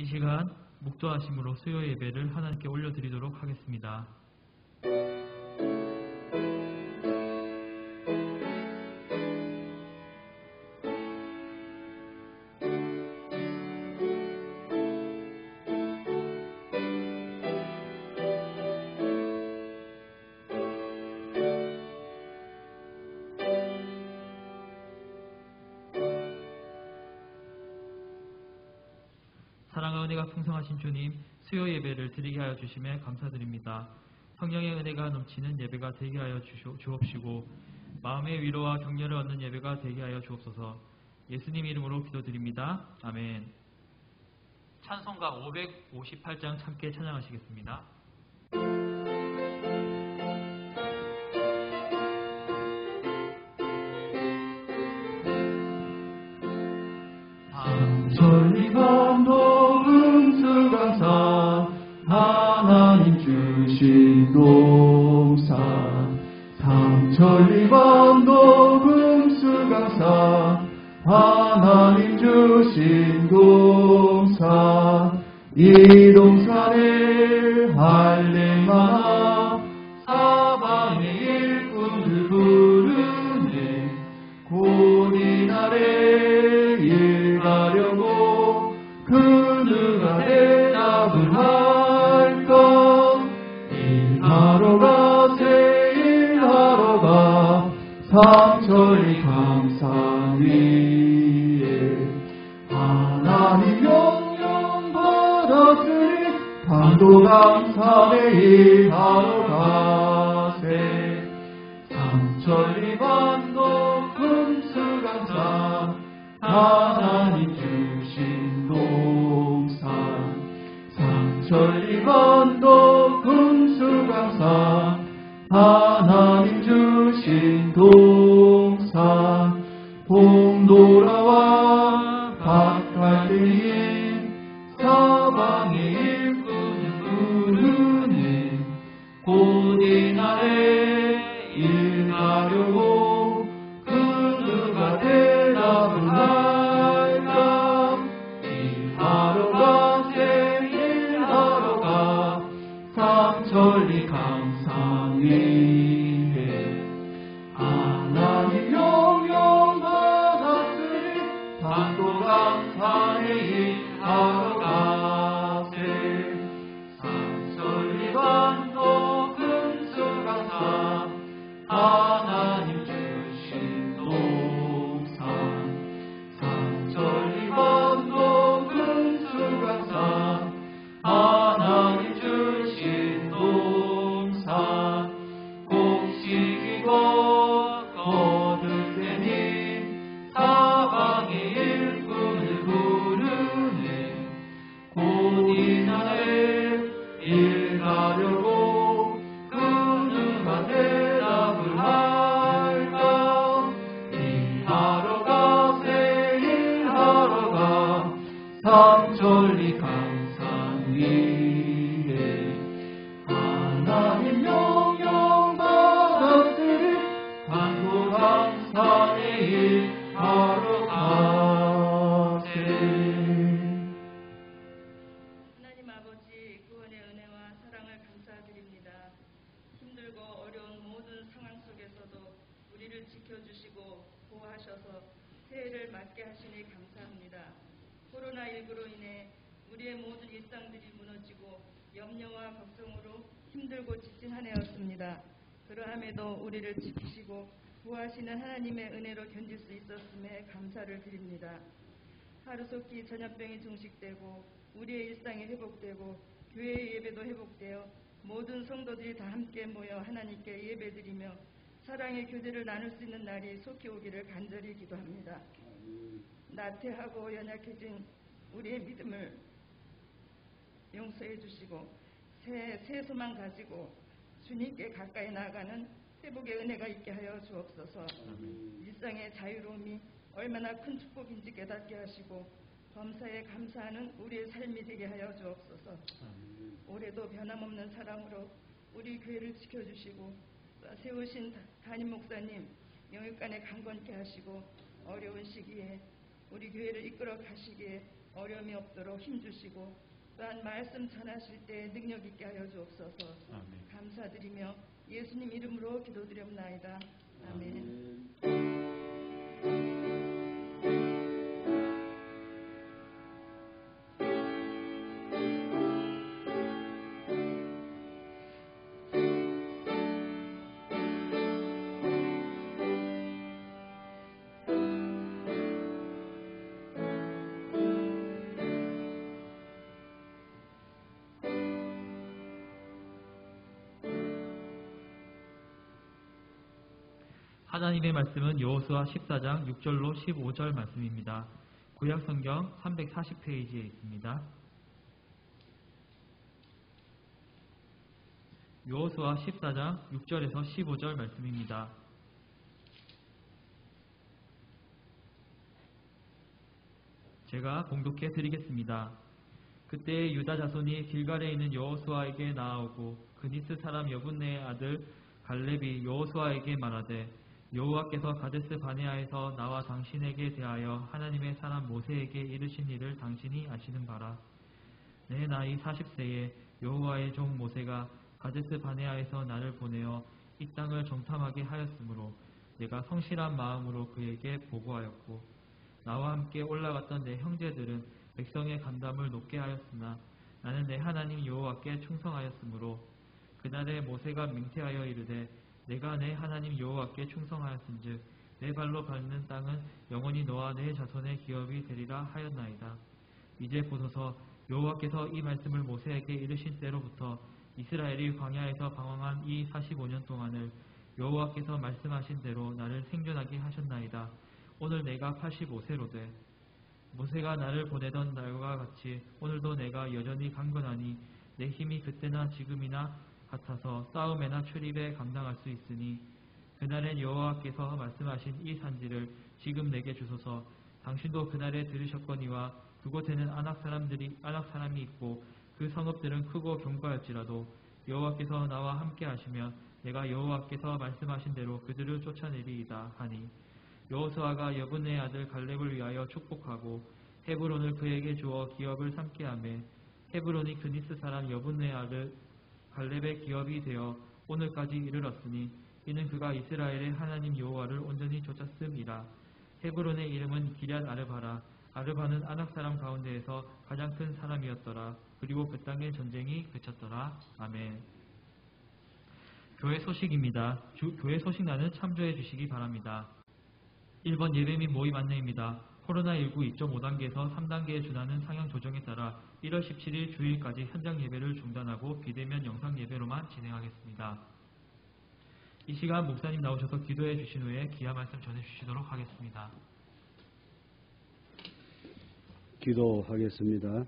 이 시간 묵도하심으로 수요 예배를 하나님께 올려드리도록 하겠습니다. 사랑과 은혜가 풍성하신 주님, 수요 예배를 드리게 하여 주심에 감사드립니다. 성령의 은혜가 넘치는 예배가 되게 하여 주옵시고 마음의 위로와 격려를 얻는 예배가 되게 하여 주옵소서. 예수님 이름으로 기도드립니다. 아멘. 찬송가 558장 함께 찬양하시겠습니다. 천리반도 음수강산 하나님 주신 동산 삼천리반도 음수강산 하나님 주신 동산 이 동산에 할례마나 사방의 일꾼들 부르네 고린 아래 일하려고 그 누가 대답을 할까 일하러 가세 일하러 가 삼천리 강산 위에 하나님 명령 받았으니 반도강산에 일하러 가세 삼천리 반도 금수강산 하나님 주신 동산 삼천리 반도 금수강산 하나님 주신 동산 봄돌아와 밭갈대에 사방의 일꾼을 부르네 고린 아래 일하려고 그 누가 대답을 할까 일하러 가세 일하러 가 삼천리 강산 위에 하나님 명령 받았으니 반도강산에 일하러 가세 삼천리 반도 금수강산 하나님 주신 동산 삼천리 반도 금수강산 하나님 주신 동산 곡식이고 거둘 때니 사방의 일꾼을 부르네 고린 아래 일하려고 그 누가 대답을 할까 일하러 가세 일하러 가 삼천리 강산 위에 하나님 명령 받았으니 반도강산에 일하러 가세. 하나님 아버지 구원의 은혜와 사랑을 감사드립니다. 힘들고 어려운 모든 상황 속에서도 우리를 지켜주시고 보호하셔서 새해를 맞게 하시니 감사합니다. 코로나19로 인해 우리의 모든 일상들이 무너지고 염려와 걱정으로 힘들고 지친 한 해였습니다. 그러함에도 우리를 지키시고 보호하시는 하나님의 은혜로 견딜 수 있었음에 감사를 드립니다. 하루속히 전염병이 종식되고 우리의 일상이 회복되고 교회의 예배도 회복되어 모든 성도들이 다 함께 모여 하나님께 예배드리며 사랑의 교제를 나눌 수 있는 날이 속히 오기를 간절히 기도합니다. 나태하고 연약해진 우리의 믿음을 용서해 주시고 새 소망 가지고 주님께 가까이 나아가는 회복의 은혜가 있게 하여 주옵소서. 일상의 자유로움이 얼마나 큰 축복인지 깨닫게 하시고 범사에 감사하는 우리의 삶이 되게 하여 주옵소서. 올해도 변함없는 사랑으로 우리 교회를 지켜주시고 세우신 담임 목사님 영육간에 강건케 하시고 어려운 시기에 우리 교회를 이끌어 가시기에 어려움이 없도록 힘주시고 또한 말씀 전하실 때 능력 있게 하여 주옵소서. 아멘. 감사드리며 예수님 이름으로 기도드렸나이다. 아멘. 하나님의 말씀은 여호수아 14장 6절로 15절 말씀입니다. 구약성경 340페이지에 있습니다. 여호수아 14장 6절에서 15절 말씀입니다. 제가 봉독해 드리겠습니다. 그때 유다 자손이 길갈에 있는 여호수아에게 나아오고 그니스 사람 여분네의 아들 갈렙이 여호수아에게 말하되 여호와께서 가데스 바네아에서 나와 당신에게 대하여 하나님의 사람 모세에게 이르신 일을 당신이 아시는 바라. 내 나이 40세에 여호와의 종 모세가 가데스 바네아에서 나를 보내어 이 땅을 정탐하게 하였으므로 내가 성실한 마음으로 그에게 보고하였고 나와 함께 올라갔던 내 형제들은 백성의 간담을 높게 하였으나 나는 내 하나님 여호와께 충성하였으므로 그날에 모세가 맹세하여 이르되 내가 내 하나님 여호와께 충성하였은즉 내 발로 밟는 땅은 영원히 너와 내 자손의 기업이 되리라 하였나이다. 이제 보소서 여호와께서 이 말씀을 모세에게 이르신 때로부터 이스라엘이 광야에서 방황한 이 45년 동안을 여호와께서 말씀하신 대로 나를 생존하게 하셨나이다. 오늘 내가 85세로 돼 모세가 나를 보내던 날과 같이 오늘도 내가 여전히 강건하니 내 힘이 그때나 지금이나 같아서 싸움에나 출입에 감당할 수 있으니 그날엔 여호와께서 말씀하신 이 산지를 지금 내게 주소서. 당신도 그날에 들으셨거니와 그곳에는 아낙 사람이 있고 그 성읍들은 크고 견고할지라도 여호와께서 나와 함께 하시면 내가 여호와께서 말씀하신 대로 그들을 쫓아내리이다 하니 여호수아가 여분네의 아들 갈렙을 위하여 축복하고 헤브론을 그에게 주어 기업을 삼게 하매 헤브론이 그니스 사람 여분네의 아들 갈렙의 기업이 되어 오늘까지 이르렀으니 이는 그가 이스라엘의 하나님 여호와를 온전히 쫓았음이라. 헤브론의 이름은 기럇 아르바라. 아르바는 아낙 사람 가운데에서 가장 큰 사람이었더라. 그리고 그 땅에 전쟁이 그쳤더라. 아멘. 교회 소식입니다. 교회 소식란을 참조해 주시기 바랍니다. 1번 예배 및 모임 안내입니다. 코로나19 2.5단계에서 3단계에 준하는 상향 조정에 따라 1월 17일 주일까지 현장 예배를 중단하고 비대면 영상 예배로만 진행하겠습니다. 이 시간 목사님 나오셔서 기도해 주신 후에 귀한 말씀 전해 주시도록 하겠습니다. 기도하겠습니다.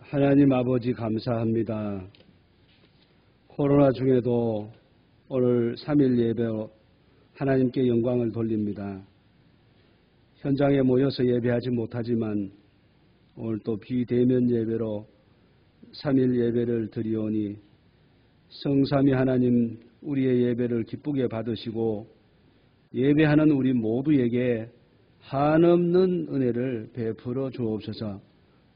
하나님 아버지 감사합니다. 코로나 중에도 오늘 3일 예배 하나님께 영광을 돌립니다. 현장에 모여서 예배하지 못하지만 오늘 또 비대면 예배로 3일 예배를 드리오니 성삼위 하나님 우리의 예배를 기쁘게 받으시고 예배하는 우리 모두에게 한없는 은혜를 베풀어 주옵소서.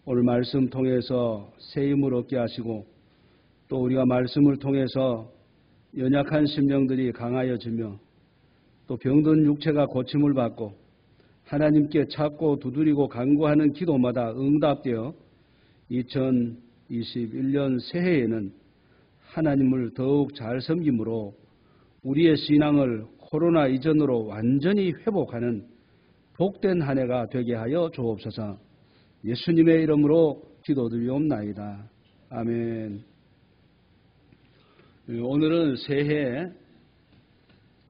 오늘 말씀 통해서 새 힘을 얻게 하시고 또 우리가 말씀을 통해서 연약한 심령들이 강하여지며 또 병든 육체가 고침을 받고 하나님께 찾고 두드리고 간구하는 기도마다 응답되어 2021년 새해에는 하나님을 더욱 잘 섬김으로 우리의 신앙을 코로나 이전으로 완전히 회복하는 복된 한 해가 되게 하여 주옵소서. 예수님의 이름으로 기도드리옵나이다. 아멘. 오늘은 새해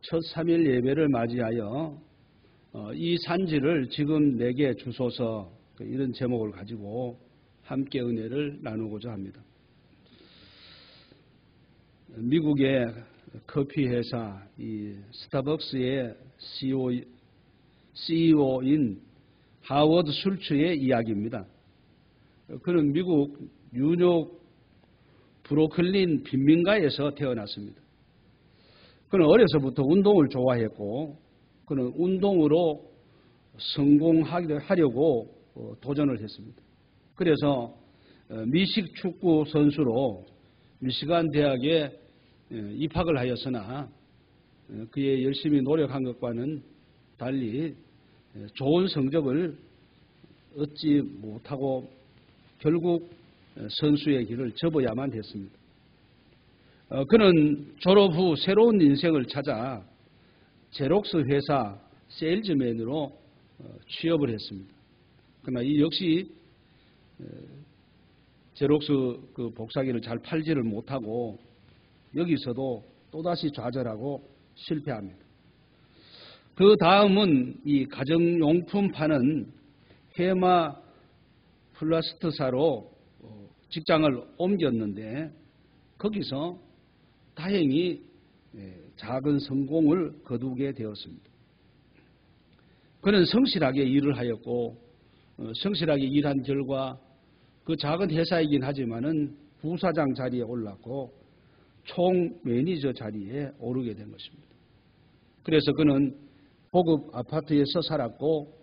첫 3일 예배를 맞이하여 이 산지를 지금 내게 주소서 이런 제목을 가지고 함께 은혜를 나누고자 합니다. 미국의 커피 회사 이 스타벅스의 CEO인 하워드 슐츠의 이야기입니다. 그는 미국 뉴욕 브루클린 빈민가에서 태어났습니다. 그는 어려서부터 운동을 좋아했고 그는 운동으로 성공하려고 도전을 했습니다. 그래서 미식 축구 선수로 미시간 대학에 입학을 하였으나 그의 열심히 노력한 것과는 달리 좋은 성적을 얻지 못하고 결국 선수의 길을 접어야만 했습니다. 그는 졸업 후 새로운 인생을 찾아 제록스 회사 세일즈맨으로 취업을 했습니다. 그러나 이 역시 제록스 그 복사기를 잘 팔지를 못하고 여기서도 또다시 좌절하고 실패합니다. 그 다음은 이 가정용품 파는 헤마 플라스트사로 직장을 옮겼는데 거기서 다행히 작은 성공을 거두게 되었습니다. 그는 성실하게 일을 하였고 성실하게 일한 결과 그 작은 회사이긴 하지만은 부사장 자리에 올랐고 총 매니저 자리에 오르게 된 것입니다. 그래서 그는 고급 아파트에서 살았고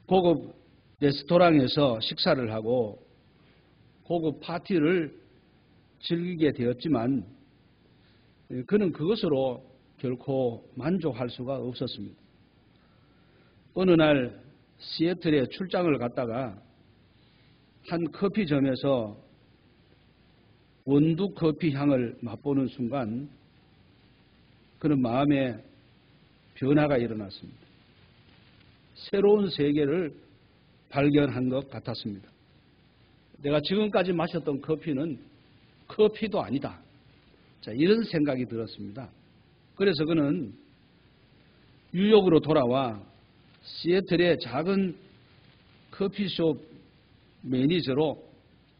고급 레스토랑에서 식사를 하고 고급 파티를 즐기게 되었지만 그는 그것으로 결코 만족할 수가 없었습니다. 어느 날 시애틀에 출장을 갔다가 한 커피점에서 원두 커피 향을 맛보는 순간 그는 마음에 변화가 일어났습니다. 새로운 세계를 발견한 것 같았습니다. 내가 지금까지 마셨던 커피는 커피도 아니다. 자, 이런 생각이 들었습니다. 그래서 그는 뉴욕으로 돌아와 시애틀의 작은 커피숍 매니저로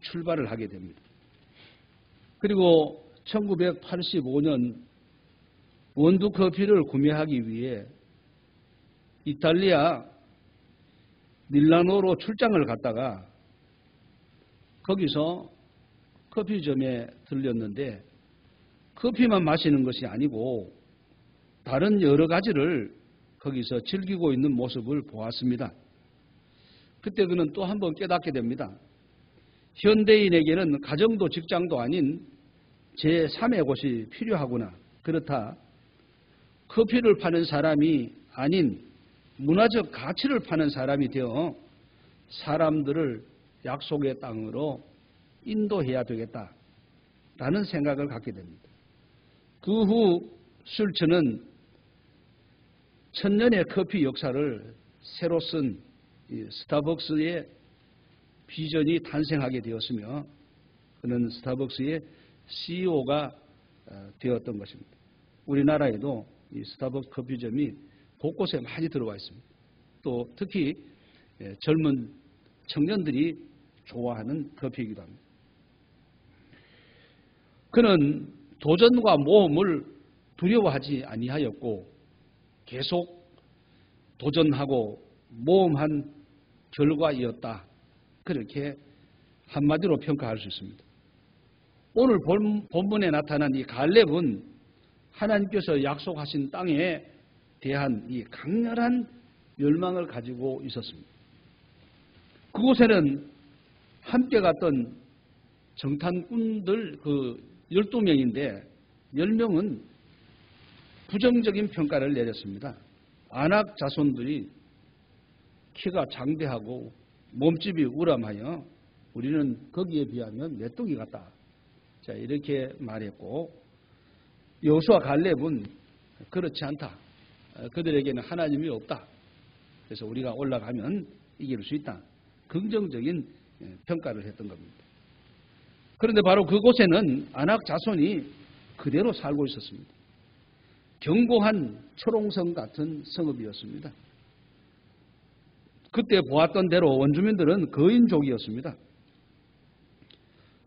출발을 하게 됩니다. 그리고 1985년 원두 커피를 구매하기 위해 이탈리아 밀라노로 출장을 갔다가 거기서 커피점에 들렸는데 커피만 마시는 것이 아니고 다른 여러 가지를 거기서 즐기고 있는 모습을 보았습니다. 그때 그는 또 한 번 깨닫게 됩니다. 현대인에게는 가정도 직장도 아닌 제3의 곳이 필요하구나. 그렇다. 커피를 파는 사람이 아닌 문화적 가치를 파는 사람이 되어 사람들을 약속의 땅으로 인도해야 되겠다라는 생각을 갖게 됩니다. 그 후 슐츠는 천년의 커피 역사를 새로 쓴 스타벅스의 비전이 탄생하게 되었으며 그는 스타벅스의 CEO가 되었던 것입니다. 우리나라에도 이 스타벅스 커피점이 곳곳에 많이 들어와 있습니다. 또 특히 젊은 청년들이 좋아하는 커피이기도 합니다. 그는 도전과 모험을 두려워하지 아니하였고 계속 도전하고 모험한 결과이었다. 그렇게 한마디로 평가할 수 있습니다. 오늘 본문에 나타난 이 갈렙은 하나님께서 약속하신 땅에 대한 이 강렬한 열망을 가지고 있었습니다. 그곳에는 함께 갔던 정탐꾼들 12명인데 10명은 부정적인 평가를 내렸습니다. 아낙 자손들이 키가 장대하고 몸집이 우람하여 우리는 거기에 비하면 메뚜기 같다. 자, 이렇게 말했고 여호수아 갈렙은 그렇지 않다. 그들에게는 하나님이 없다. 그래서 우리가 올라가면 이길 수 있다. 긍정적인 평가를 했던 겁니다. 그런데 바로 그곳에는 아낙 자손이 그대로 살고 있었습니다. 견고한 초롱성 같은 성읍이었습니다. 그때 보았던 대로 원주민들은 거인족이었습니다.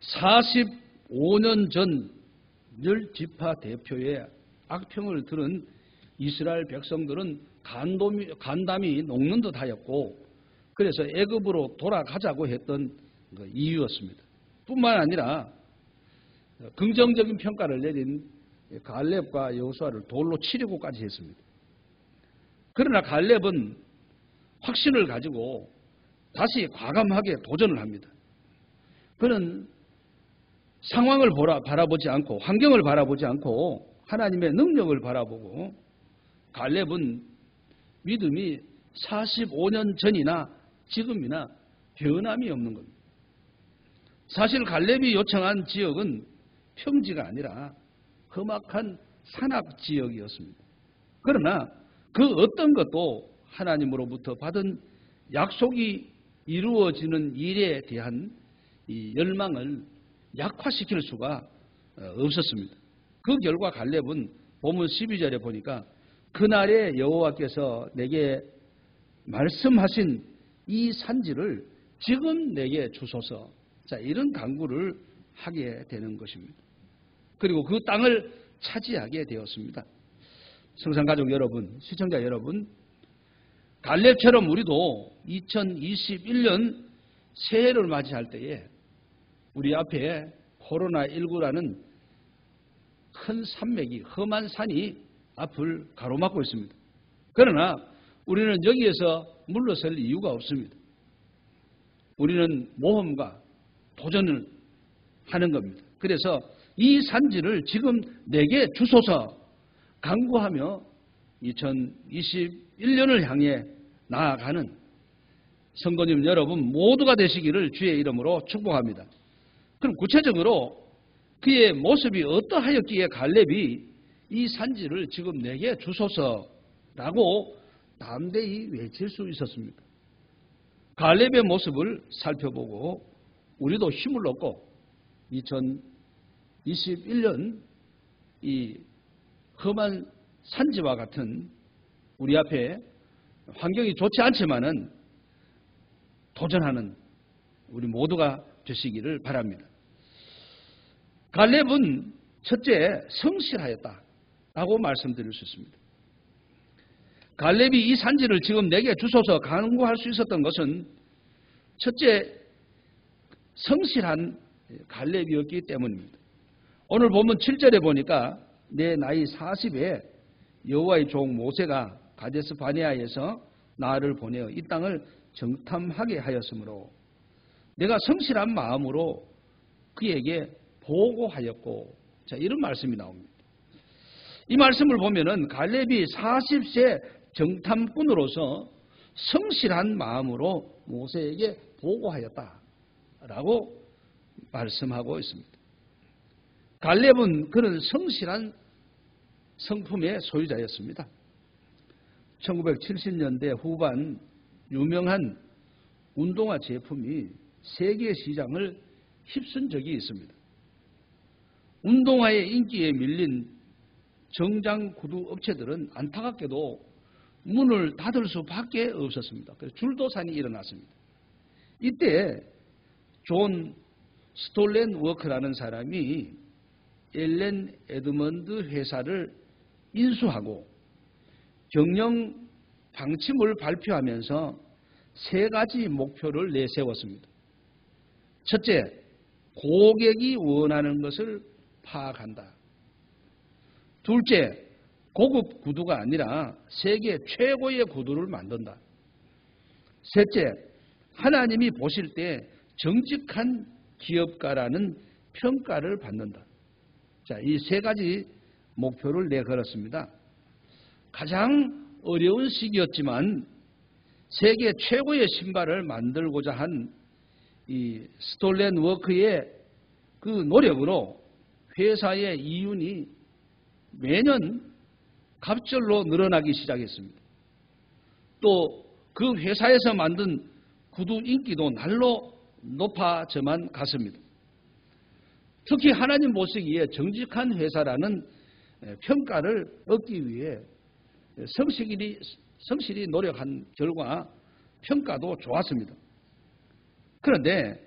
45년 전 10지파 대표의 악평을 들은 이스라엘 백성들은 간담이 녹는 듯 하였고 그래서 애굽으로 돌아가자고 했던 이유였습니다. 뿐만 아니라 긍정적인 평가를 내린 갈렙과 여호수아를 돌로 치려고까지 했습니다. 그러나 갈렙은 확신을 가지고 다시 과감하게 도전을 합니다. 그는 상황을 바라보지 않고 환경을 바라보지 않고 하나님의 능력을 바라보고 갈렙은 믿음이 45년 전이나 지금이나 변함이 없는 겁니다. 사실 갈렙이 요청한 지역은 평지가 아니라 험악한 산악 지역이었습니다. 그러나 그 어떤 것도 하나님으로부터 받은 약속이 이루어지는 일에 대한 이 열망을 약화시킬 수가 없었습니다. 그 결과 갈렙은 본문 12절에 보니까 그날에 여호와께서 내게 말씀하신 이 산지를 지금 내게 주소서. 자, 이런 간구를 하게 되는 것입니다. 그리고 그 땅을 차지하게 되었습니다. 성산가족 여러분, 시청자 여러분, 갈렙처럼 우리도 2021년 새해를 맞이할 때에 우리 앞에 코로나19라는 큰 산맥이, 험한 산이 앞을 가로막고 있습니다. 그러나 우리는 여기에서 물러설 이유가 없습니다. 우리는 모험과 도전을 하는 겁니다. 그래서 이 산지를 지금 내게 주소서 간구하며 2021년을 향해 나아가는 성도님 여러분 모두가 되시기를 주의 이름으로 축복합니다. 그럼 구체적으로 그의 모습이 어떠하였기에 갈렙이 이 산지를 지금 내게 주소서라고 담대히 외칠 수 있었습니까? 갈렙의 모습을 살펴보고 우리도 힘을 얻고 2021년 이 험한 산지와 같은 우리 앞에 환경이 좋지 않지만은 도전하는 우리 모두가 되시기를 바랍니다. 갈렙은 첫째 성실하였다라고 말씀드릴 수 있습니다. 갈렙이 이 산지를 지금 내게 주소서 간구할 수 있었던 것은 첫째 성실한 갈렙이었기 때문입니다. 오늘 보면 7절에 보니까 내 나이 40에 여호와의 종 모세가 가데스 바네아에서 나를 보내어 이 땅을 정탐하게 하였으므로 내가 성실한 마음으로 그에게 보고하였고, 자, 이런 말씀이 나옵니다. 이 말씀을 보면은 갈렙이 40세 정탐꾼으로서 성실한 마음으로 모세에게 보고하였다라고 말씀하고 있습니다. 갈렙은 그런 성실한 성품의 소유자였습니다. 1970년대 후반 유명한 운동화 제품이 세계 시장을 휩쓴 적이 있습니다. 운동화의 인기에 밀린 정장 구두 업체들은 안타깝게도 문을 닫을 수밖에 없었습니다. 그래서 줄도산이 일어났습니다. 이때 존 스톨렌 워크라는 사람이 엘렌 에드먼드 회사를 인수하고 경영 방침을 발표하면서 세 가지 목표를 내세웠습니다. 첫째, 고객이 원하는 것을 파악한다. 둘째, 고급 구두가 아니라 세계 최고의 구두를 만든다. 셋째, 하나님이 보실 때 정직한 기업가라는 평가를 받는다. 자, 이 세 가지 목표를 내걸었습니다. 가장 어려운 시기였지만 세계 최고의 신발을 만들고자 한 이 스톨렌 워크의 그 노력으로 회사의 이윤이 매년 갑절로 늘어나기 시작했습니다. 또 그 회사에서 만든 구두 인기도 날로 높아져만 갔습니다. 특히 하나님 보시기에 정직한 회사라는 평가를 얻기 위해 성실히 노력한 결과 평가도 좋았습니다. 그런데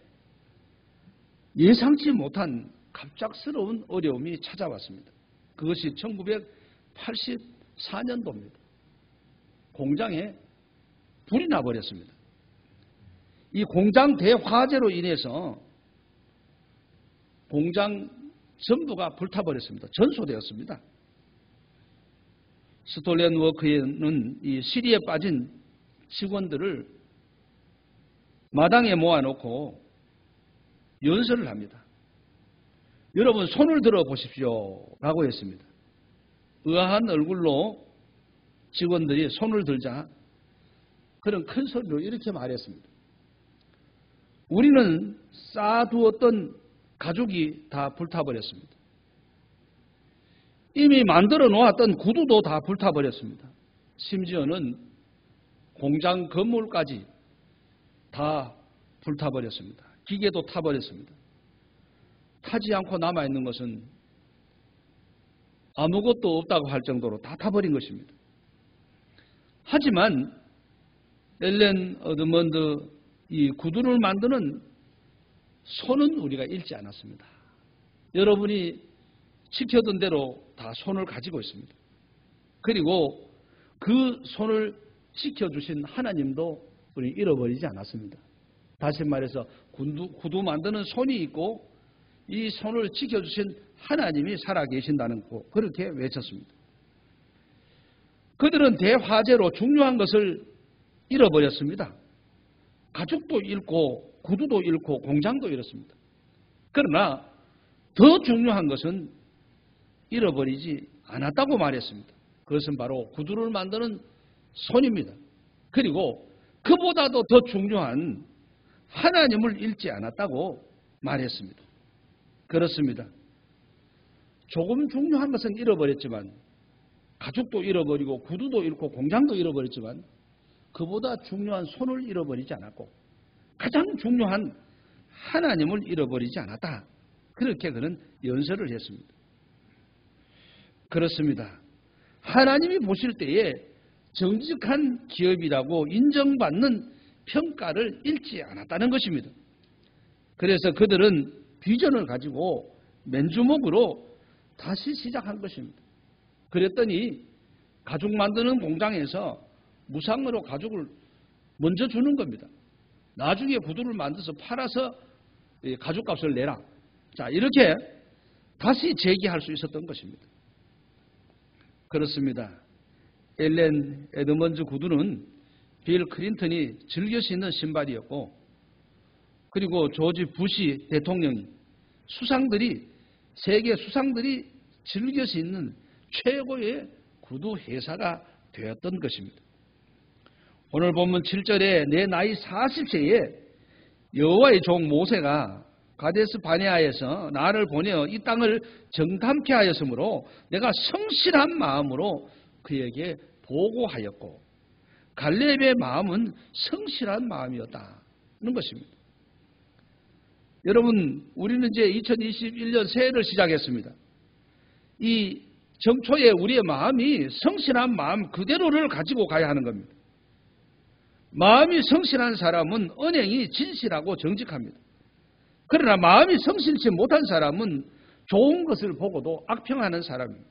예상치 못한 갑작스러운 어려움이 찾아왔습니다. 그것이 1984년도입니다. 공장에 불이 나버렸습니다. 이 공장 대화재로 인해서 공장 전부가 불타버렸습니다. 전소되었습니다. 스톨렌워크에는 이 시리에 빠진 직원들을 마당에 모아놓고 연설을 합니다. 여러분 손을 들어 보십시오 라고 했습니다. 의아한 얼굴로 직원들이 손을 들자 그런 큰 소리로 이렇게 말했습니다. 우리는 쌓아두었던 가죽이 다 불타버렸습니다. 이미 만들어 놓았던 구두도 다 불타버렸습니다. 심지어는 공장 건물까지 다 불타버렸습니다. 기계도 타버렸습니다. 타지 않고 남아있는 것은 아무것도 없다고 할 정도로 다 타버린 것입니다. 하지만 엘렌 에드먼드 이 구두를 만드는 손은 우리가 잃지 않았습니다. 여러분이 지켜둔 대로 다 손을 가지고 있습니다. 그리고 그 손을 지켜주신 하나님도 우리 잃어버리지 않았습니다. 다시 말해서 구두 만드는 손이 있고 이 손을 지켜주신 하나님이 살아계신다는 거 그렇게 외쳤습니다. 그들은 대화제로 중요한 것을 잃어버렸습니다. 가죽도 잃고 구두도 잃고 공장도 잃었습니다. 그러나 더 중요한 것은 잃어버리지 않았다고 말했습니다. 그것은 바로 구두를 만드는 손입니다. 그리고 그보다도 더 중요한 하나님을 잃지 않았다고 말했습니다. 그렇습니다. 조금 중요한 것은 잃어버렸지만 가죽도 잃어버리고 구두도 잃고 공장도 잃어버렸지만 그보다 중요한 손을 잃어버리지 않았고 가장 중요한 하나님을 잃어버리지 않았다. 그렇게 그는 연설을 했습니다. 그렇습니다. 하나님이 보실 때에 정직한 기업이라고 인정받는 평가를 잃지 않았다는 것입니다. 그래서 그들은 비전을 가지고 맨주먹으로 다시 시작한 것입니다. 그랬더니 가죽 만드는 공장에서 무상으로 가죽을 먼저 주는 겁니다. 나중에 구두를 만들어서 팔아서 가죽값을 내라. 자, 이렇게 다시 재기할 수 있었던 것입니다. 그렇습니다. 엘렌 에드먼즈 구두는 빌 클린턴이 즐겨 신는 신발이었고 그리고 조지 부시 대통령이 세계 수상들이 즐겨 신는 최고의 구두 회사가 되었던 것입니다. 오늘 본문 7절에 내 나이 40세에 여호와의 종 모세가 가데스 바네아에서 나를 보내어 이 땅을 정탐케 하였으므로 내가 성실한 마음으로 그에게 보고하였고 갈렙의 마음은 성실한 마음이었다는 것입니다. 여러분, 우리는 이제 2021년 새해를 시작했습니다. 이 정초에 우리의 마음이 성실한 마음 그대로를 가지고 가야 하는 겁니다. 마음이 성실한 사람은 언행이 진실하고 정직합니다. 그러나 마음이 성실치 못한 사람은 좋은 것을 보고도 악평하는 사람입니다.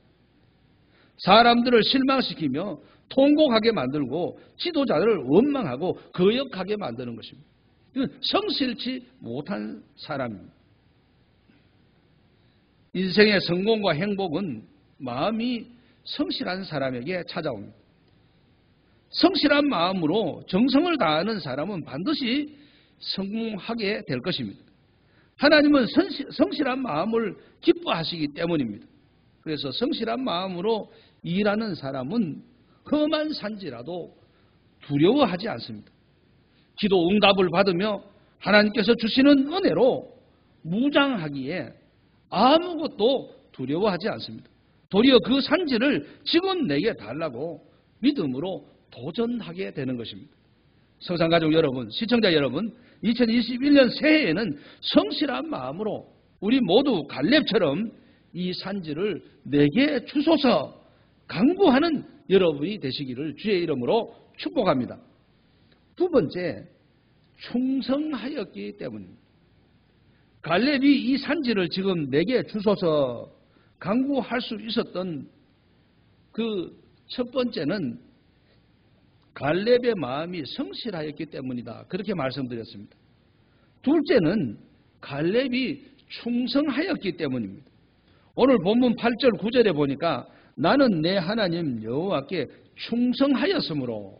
사람들을 실망시키며 통곡하게 만들고 지도자를 원망하고 거역하게 만드는 것입니다. 이건 성실치 못한 사람입니다. 인생의 성공과 행복은 마음이 성실한 사람에게 찾아옵니다. 성실한 마음으로 정성을 다하는 사람은 반드시 성공하게 될 것입니다. 하나님은 성실한 마음을 기뻐하시기 때문입니다. 그래서 성실한 마음으로 일하는 사람은 험한 산지라도 두려워하지 않습니다. 기도 응답을 받으며 하나님께서 주시는 은혜로 무장하기에 아무것도 두려워하지 않습니다. 도리어 그 산지를 지금 내게 달라고 믿음으로 도전하게 되는 것입니다. 성산가족 여러분, 시청자 여러분, 2021년 새해에는 성실한 마음으로 우리 모두 갈렙처럼 이 산지를 내게 주소서 강구하는 여러분이 되시기를 주의 이름으로 축복합니다. 두 번째, 충성하였기 때문입니다. 갈렙이 이 산지를 지금 내게 주소서 강구할 수 있었던 그 첫 번째는 갈렙의 마음이 성실하였기 때문이다. 그렇게 말씀드렸습니다. 둘째는 갈렙이 충성하였기 때문입니다. 오늘 본문 8절 9절에 보니까 나는 내 하나님 여호와께 충성하였으므로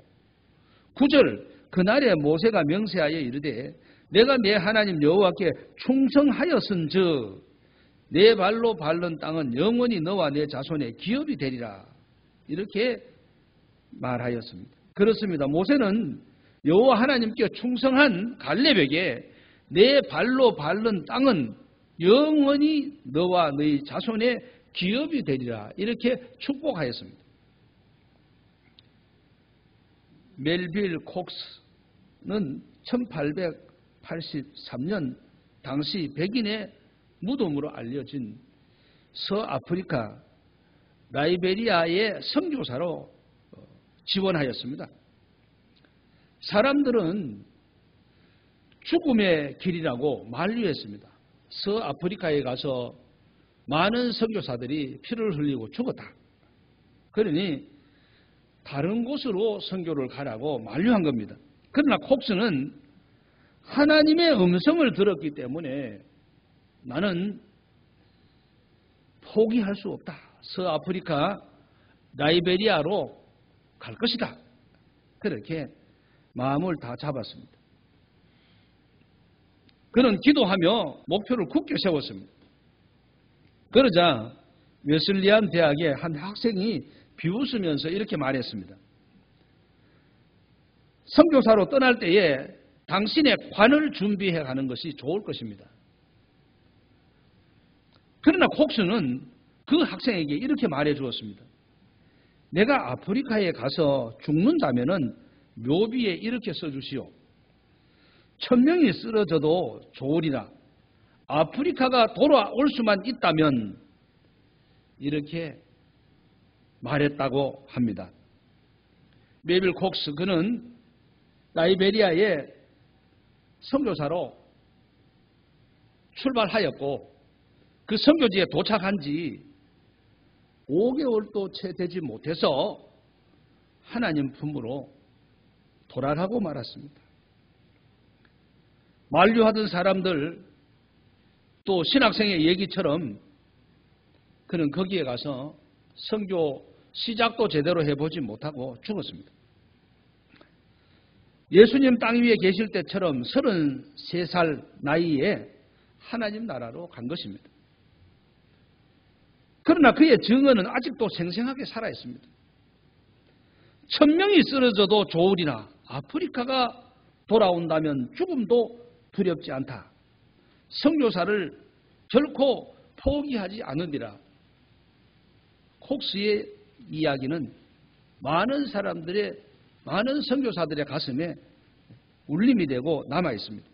9절 그날에 모세가 명세하여 이르되 내가 내 하나님 여호와께 충성하였은즉 내 발로 밟는 땅은 영원히 너와 내 자손의 기업이 되리라. 이렇게 말하였습니다. 그렇습니다. 모세는 여호와 하나님께 충성한 갈렙에게 내 발로 밟는 땅은 영원히 너와 너희 자손의 기업이 되리라. 이렇게 축복하였습니다. 멜빌 콕스는 1883년 당시 백인의 무덤으로 알려진 서아프리카 라이베리아의 선교사로 지원하였습니다. 사람들은 죽음의 길이라고 만류했습니다. 서아프리카에 가서 많은 선교사들이 피를 흘리고 죽었다. 그러니 다른 곳으로 선교를 가라고 만류한 겁니다. 그러나 콕스는 하나님의 음성을 들었기 때문에 나는 포기할 수 없다. 서아프리카 라이베리아로 갈 것이다. 그렇게 마음을 다 잡았습니다. 그는 기도하며 목표를 굳게 세웠습니다. 그러자 웨슬리안 대학의 한 학생이 비웃으면서 이렇게 말했습니다. 선교사로 떠날 때에 당신의 관을 준비해 가는 것이 좋을 것입니다. 그러나 콕스는 그 학생에게 이렇게 말해 주었습니다. 내가 아프리카에 가서 죽는다면은 묘비에 이렇게 써주시오. 1000명이 쓰러져도 좋으리라. 아프리카가 돌아올 수만 있다면 이렇게 말했다고 합니다. 메빌 콕스 그는 라이베리아의 선교사로 출발하였고 그 선교지에 도착한 지 5개월도 채 되지 못해서 하나님 품으로 돌아가고 말았습니다. 만류하던 사람들 또 신학생의 얘기처럼 그는 거기에 가서 선교 시작도 제대로 해보지 못하고 죽었습니다. 예수님 땅 위에 계실 때처럼 33살 나이에 하나님 나라로 간 것입니다. 그러나 그의 증언은 아직도 생생하게 살아있습니다. 1000명이 쓰러져도 좋으리라. 아프리카가 돌아온다면 죽음도 두렵지 않다. 선교사를 결코 포기하지 않으리라. 콕스의 이야기는 많은 사람들의 많은 선교사들의 가슴에 울림이 되고 남아 있습니다.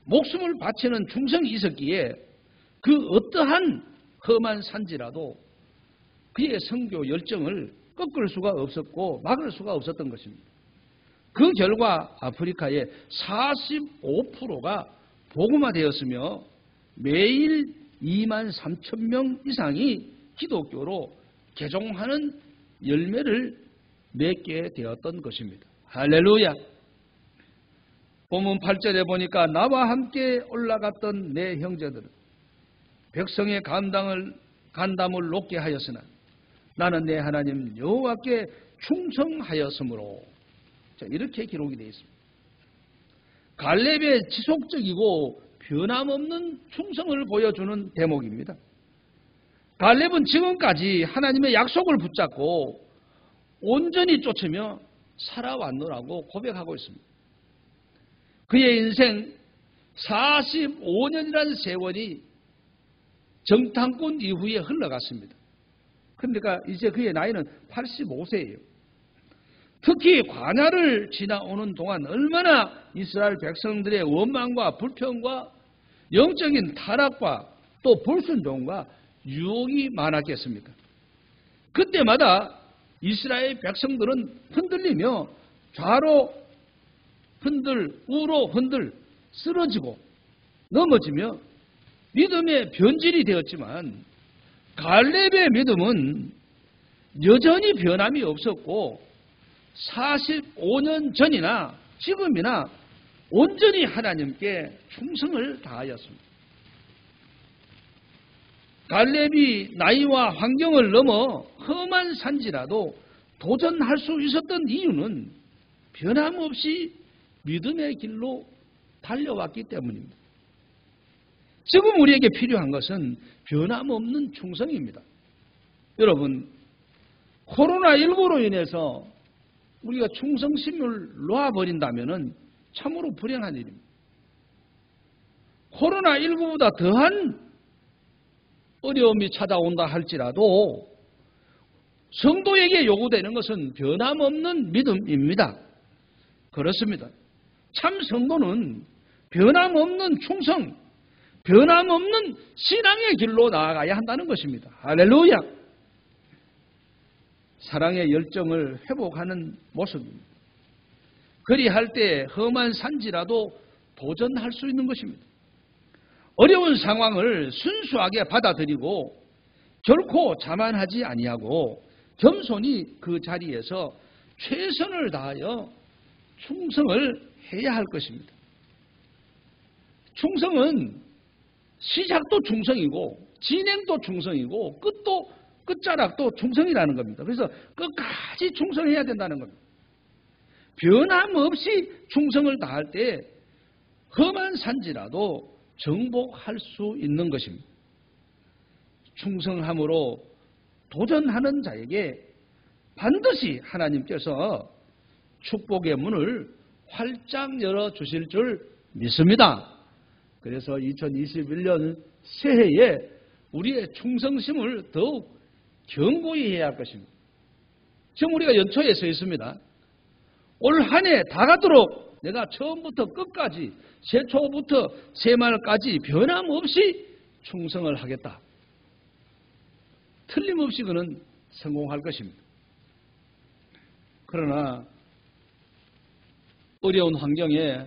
목숨을 바치는 충성이 있었기에 그 어떠한 험한 산지라도 그의 선교 열정을 꺾을 수가 없었고 막을 수가 없었던 것입니다. 그 결과 아프리카의 45%가 복음화되었으며 매일 23,000명 이상이 기독교로 개종하는 열매를 맺게 되었던 것입니다. 할렐루야. 본문 8절에 보니까 나와 함께 올라갔던 내 형제들은 백성의 간담을 높게 하였으나 나는 내 하나님 여호와께 충성하였으므로. 자, 이렇게 기록이 되어 있습니다. 갈렙의 지속적이고 변함없는 충성을 보여주는 대목입니다. 갈렙은 지금까지 하나님의 약속을 붙잡고 온전히 쫓으며 살아왔노라고 고백하고 있습니다. 그의 인생 45년이라는 세월이 정탐꾼 이후에 흘러갔습니다. 그러니까 이제 그의 나이는 85세예요. 특히 광야를 지나오는 동안 얼마나 이스라엘 백성들의 원망과 불평과 영적인 타락과 또 불순종과 유혹이 많았겠습니까? 그때마다 이스라엘 백성들은 흔들리며 좌로 흔들, 우로 흔들, 쓰러지고 넘어지며 믿음의 변질이 되었지만 갈렙의 믿음은 여전히 변함이 없었고 45년 전이나 지금이나 온전히 하나님께 충성을 다하였습니다. 갈렙이 나이와 환경을 넘어 험한 산지라도 도전할 수 있었던 이유는 변함없이 믿음의 길로 달려왔기 때문입니다. 지금 우리에게 필요한 것은 변함없는 충성입니다. 여러분, 코로나19로 인해서 우리가 충성심을 놓아버린다면 참으로 불행한 일입니다. 코로나19보다 더한 어려움이 찾아온다 할지라도 성도에게 요구되는 것은 변함없는 믿음입니다. 그렇습니다. 참 성도는 변함없는 충성, 변함없는 신앙의 길로 나아가야 한다는 것입니다. 할렐루야! 사랑의 열정을 회복하는 모습입니다. 그리할 때 험한 산지라도 도전할 수 있는 것입니다. 어려운 상황을 순수하게 받아들이고 결코 자만하지 아니하고 겸손히 그 자리에서 최선을 다하여 충성을 해야 할 것입니다. 충성은 시작도 충성이고 진행도 충성이고 끝자락도 충성이라는 겁니다. 그래서 끝까지 충성해야 된다는 겁니다. 변함없이 충성을 다할 때 험한 산지라도 정복할 수 있는 것입니다. 충성함으로 도전하는 자에게 반드시 하나님께서 축복의 문을 활짝 열어주실 줄 믿습니다. 그래서 2021년 새해에 우리의 충성심을 더욱 견고히 해야 할 것입니다. 지금 우리가 연초에 서 있습니다. 올 한 해 다 가도록 내가 처음부터 끝까지 새초부터 새말까지 변함없이 충성을 하겠다. 틀림없이 그는 성공할 것입니다. 그러나 어려운 환경에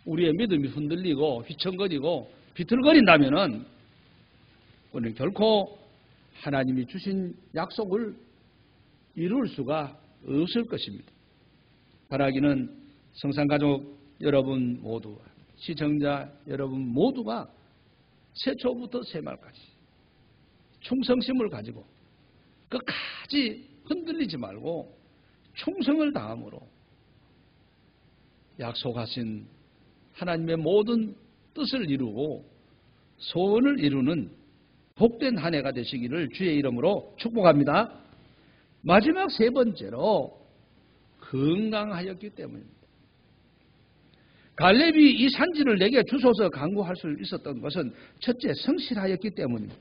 우리의 믿음이 흔들리고 휘청거리고 비틀거린다면 우리는 결코 하나님이 주신 약속을 이룰 수가 없을 것입니다. 바라기는 성산가족 여러분 모두, 시청자 여러분 모두가 새초부터 새말까지 충성심을 가지고 끝까지 흔들리지 말고 충성을 다함으로 약속하신 하나님의 모든 뜻을 이루고 소원을 이루는 복된 한 해가 되시기를 주의 이름으로 축복합니다. 마지막 세 번째로 건강하였기 때문입니다. 갈렙이 이 산지를 내게 주소서 강구할 수 있었던 것은 첫째 성실하였기 때문입니다.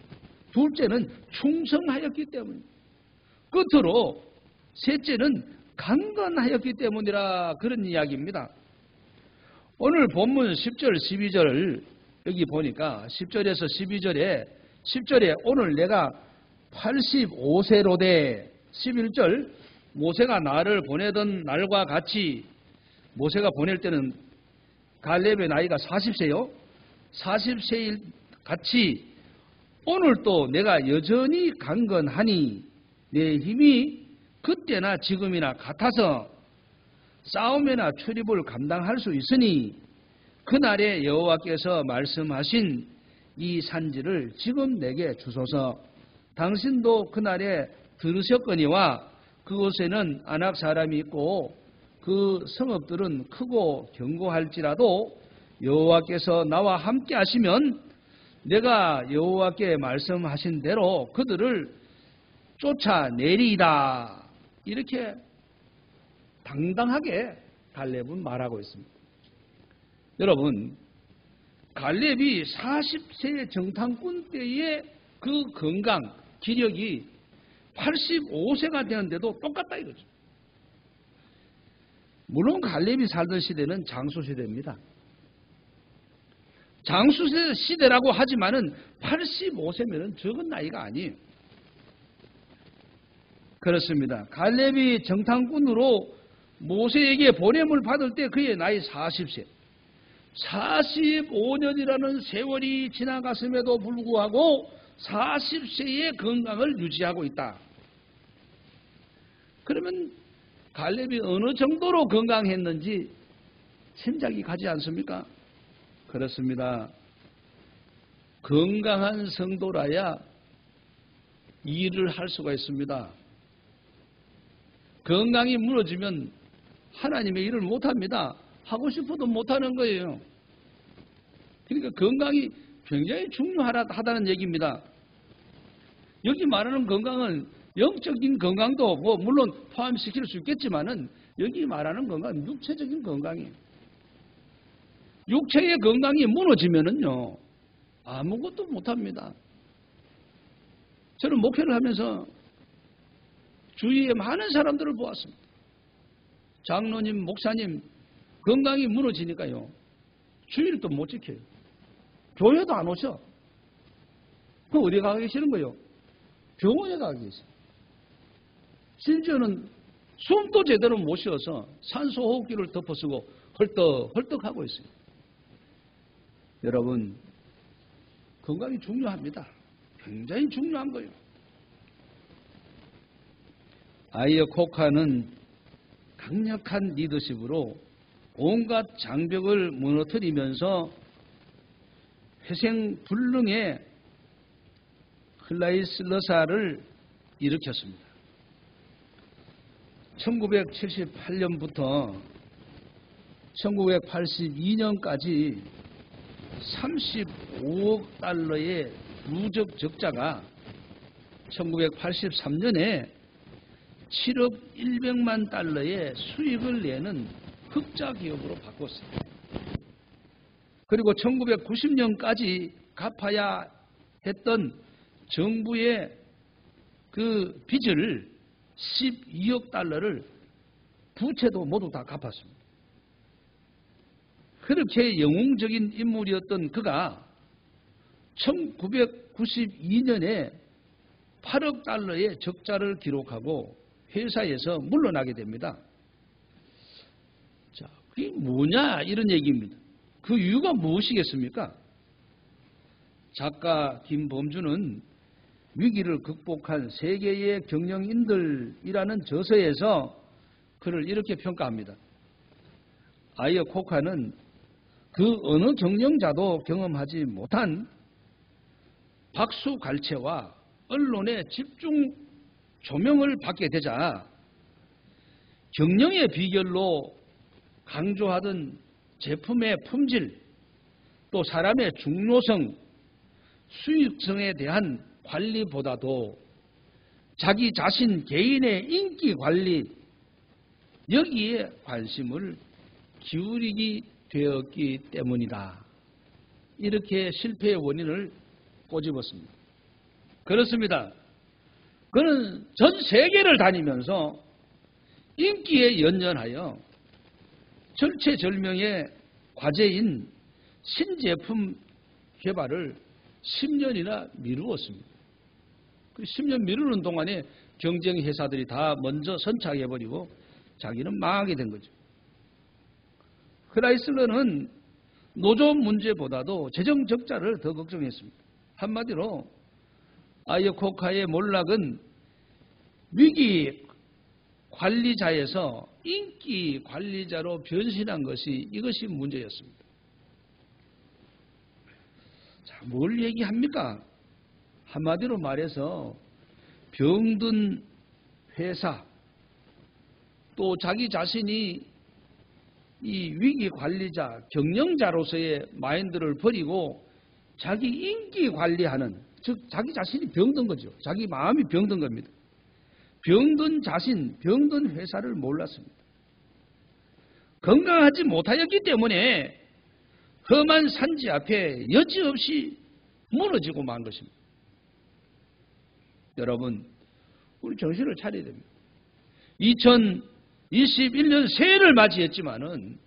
둘째는 충성하였기 때문입니다. 끝으로 셋째는 강건하였기 때문이라 그런 이야기입니다. 오늘 본문 10절 12절을 여기 보니까 10절에서 10절에 오늘 내가 85세로 돼 11절 모세가 나를 보내던 날과 같이 모세가 보낼 때는 갈렙의 나이가 40세요. 40세일 같이 오늘도 내가 여전히 강건하니 내 힘이 그때나 지금이나 같아서 싸움이나 출입을 감당할 수 있으니 그날에 여호와께서 말씀하신 이 산지를 지금 내게 주소서. 당신도 그날에 들으셨거니와 그곳에는 아낙 사람이 있고 그 성읍들은 크고 견고할지라도 여호와께서 나와 함께 하시면 내가 여호와께 말씀하신 대로 그들을 쫓아내리이다. 이렇게 당당하게 갈렙은 말하고 있습니다. 여러분, 갈렙이 40세의 정탐꾼 때의 그 건강, 기력이 85세가 되는데도 똑같다 이거죠. 물론 갈렙이 살던 시대는 장수시대입니다. 장수시대라고 하지만은 85세면은 적은 나이가 아니에요. 그렇습니다. 갈렙이 정탐꾼으로 모세에게 보냄을 받을 때 그의 나이 40세. 45년이라는 세월이 지나갔음에도 불구하고 40세의 건강을 유지하고 있다. 그러면 갈렙이 어느 정도로 건강했는지 짐작이 가지 않습니까? 그렇습니다. 건강한 성도라야 일을 할 수가 있습니다. 건강이 무너지면 하나님의 일을 못합니다. 하고 싶어도 못하는 거예요. 그러니까 건강이 굉장히 중요하다는 얘기입니다. 여기 말하는 건강은 영적인 건강도 뭐 물론 포함시킬 수 있겠지만은 여기 말하는 건강은 육체적인 건강이에요. 육체의 건강이 무너지면은요 아무것도 못합니다. 저는 목회를 하면서 주위에 많은 사람들을 보았습니다. 장로님, 목사님 건강이 무너지니까요 주일도 못 지켜요. 교회도 안 오셔. 그럼 어디 가 계시는 거예요? 병원에 가 계세요. 심지어는 숨도 제대로 못 쉬어서 산소호흡기를 덮어쓰고 헐떡헐떡하고 있어요. 여러분, 건강이 중요합니다. 굉장히 중요한 거예요. 아이어 코카는 강력한 리더십으로 온갖 장벽을 무너뜨리면서 회생불능의 클라이슬러사를 일으켰습니다. 1978년부터 1982년까지 35억 달러의 누적 적자가 1983년에 7억 100만 달러의 수익을 내는 흑자 기업으로 바꿨어요. 그리고 1990년까지 갚아야 했던 정부의 그 빚을 12억 달러를 부채도 모두 다 갚았습니다. 그렇게 영웅적인 인물이었던 그가 1992년에 8억 달러의 적자를 기록하고 회사에서 물러나게 됩니다. 자, 그게 뭐냐 이런 얘기입니다. 그 이유가 무엇이겠습니까? 작가 김범주는 위기를 극복한 세계의 경영인들이라는 저서에서 그를 이렇게 평가합니다. 아이어 코카는 그 어느 경영자도 경험하지 못한 박수갈채와 언론의 집중 조명을 받게 되자 경영의 비결로 강조하던 제품의 품질, 또 사람의 중요성, 수익성에 대한 관리보다도 자기 자신 개인의 인기 관리, 여기에 관심을 기울이게 되었기 때문이다. 이렇게 실패의 원인을 꼬집었습니다. 그렇습니다. 그는 전 세계를 다니면서 인기에 연연하여 절체절명의 과제인 신제품 개발을 10년이나 미루었습니다. 그 10년 미루는 동안에 경쟁 회사들이 다 먼저 선착해버리고 자기는 망하게 된 거죠. 크라이슬러는 노조 문제보다도 재정 적자를 더 걱정했습니다. 한마디로 아이어 코카의 몰락은 위기 관리자에서 인기 관리자로 변신한 이것이 문제였습니다. 자, 뭘 얘기합니까? 한마디로 말해서 병든 회사, 또 자기 자신이 이 위기 관리자, 경영자로서의 마인드를 버리고 자기 인기 관리하는, 즉 자기 자신이 병든 거죠. 자기 마음이 병든 겁니다. 병든 자신, 병든 회사를 몰랐습니다. 건강하지 못하였기 때문에 험한 산지 앞에 여지없이 무너지고 만 것입니다. 여러분, 우리 정신을 차려야 됩니다. 2021년 새해를 맞이했지만은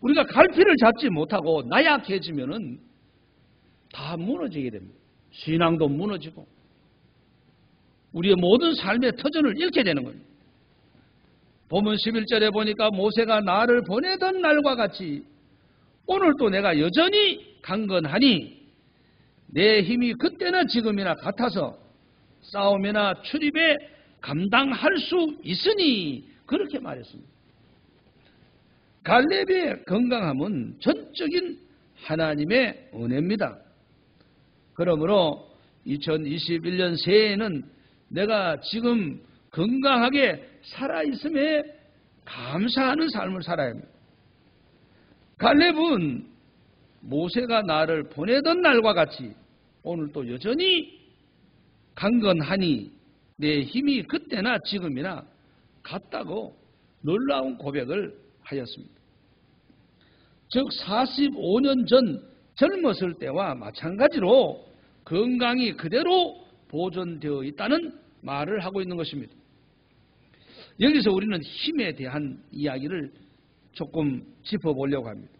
우리가 갈피를 잡지 못하고 나약해지면은 다 무너지게 됩니다. 신앙도 무너지고 우리의 모든 삶의 터전을 잃게 되는 겁니다. 본문 11절에 보니까 모세가 나를 보내던 날과 같이 오늘도 내가 여전히 강건하니 내 힘이 그때나 지금이나 같아서 싸움이나 출입에 감당할 수 있으니 그렇게 말했습니다. 갈렙의 건강함은 전적인 하나님의 은혜입니다. 그러므로 2021년 새해에는 내가 지금 건강하게 살아있음에 감사하는 삶을 살아야 합니다. 갈렙은 모세가 나를 보내던 날과 같이 오늘도 여전히 강건하니 내 힘이 그때나 지금이나 같다고 놀라운 고백을 하였습니다. 즉 45년 전 젊었을 때와 마찬가지로 건강이 그대로 보존되어 있다는 말을 하고 있는 것입니다. 여기서 우리는 힘에 대한 이야기를 조금 짚어보려고 합니다.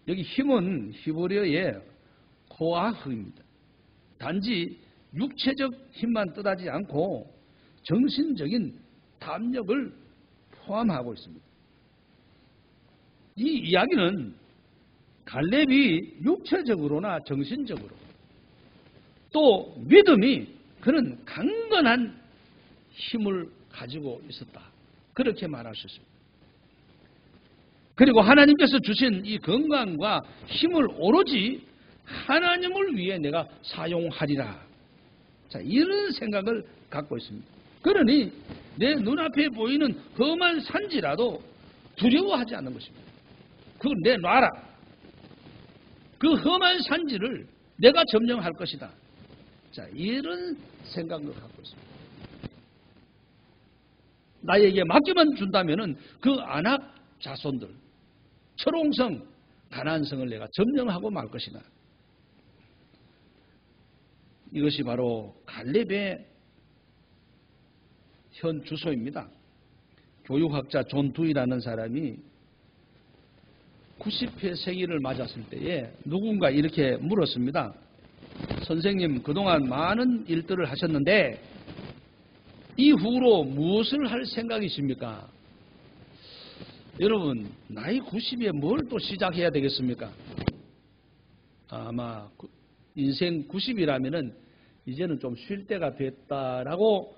여기 힘은 히브리어의 코아흐입니다. 단지 육체적 힘만 뜻하지 않고 정신적인 담력을 포함하고 있습니다. 이 이야기는 갈렙이 육체적으로나 정신적으로 또 믿음이 그런 강건한 힘을 가지고 있었다. 그렇게 말할 수 있습니다. 그리고 하나님께서 주신 이 건강과 힘을 오로지 하나님을 위해 내가 사용하리라. 자, 이런 생각을 갖고 있습니다. 그러니 내 눈앞에 보이는 험한 산지라도 두려워하지 않는 것입니다. 그걸 내놔라. 그 험한 산지를 내가 점령할 것이다. 자, 이런 생각을 갖고 있습니다. 나에게 맡기만 준다면은 그 안악 자손들, 철옹성, 가나안성을 내가 점령하고 말 것이다. 이것이 바로 갈렙의 현 주소입니다. 교육학자 존 두이라는 사람이 90회 생일을 맞았을 때에 누군가 이렇게 물었습니다. 선생님, 그동안 많은 일들을 하셨는데 이후로 무엇을 할 생각이십니까? 여러분, 나이 90에 뭘 또 시작해야 되겠습니까? 아마 인생 90이라면은 이제는 좀 쉴 때가 됐다라고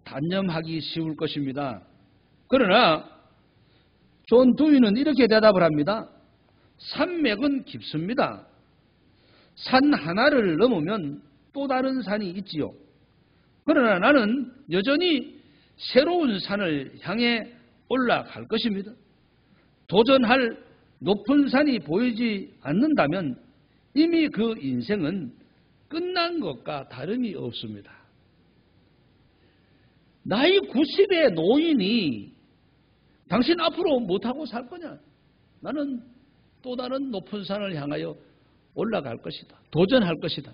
단념하기 쉬울 것입니다. 그러나 존 두이는 이렇게 대답을 합니다. 산맥은 깊습니다. 산 하나를 넘으면 또 다른 산이 있지요. 그러나 나는 여전히 새로운 산을 향해 올라갈 것입니다. 도전할 높은 산이 보이지 않는다면 이미 그 인생은 끝난 것과 다름이 없습니다. 나이 90의 노인이 당신 앞으로 못하고 살 거냐? 나는 또 다른 높은 산을 향하여 올라갈 것이다. 도전할 것이다.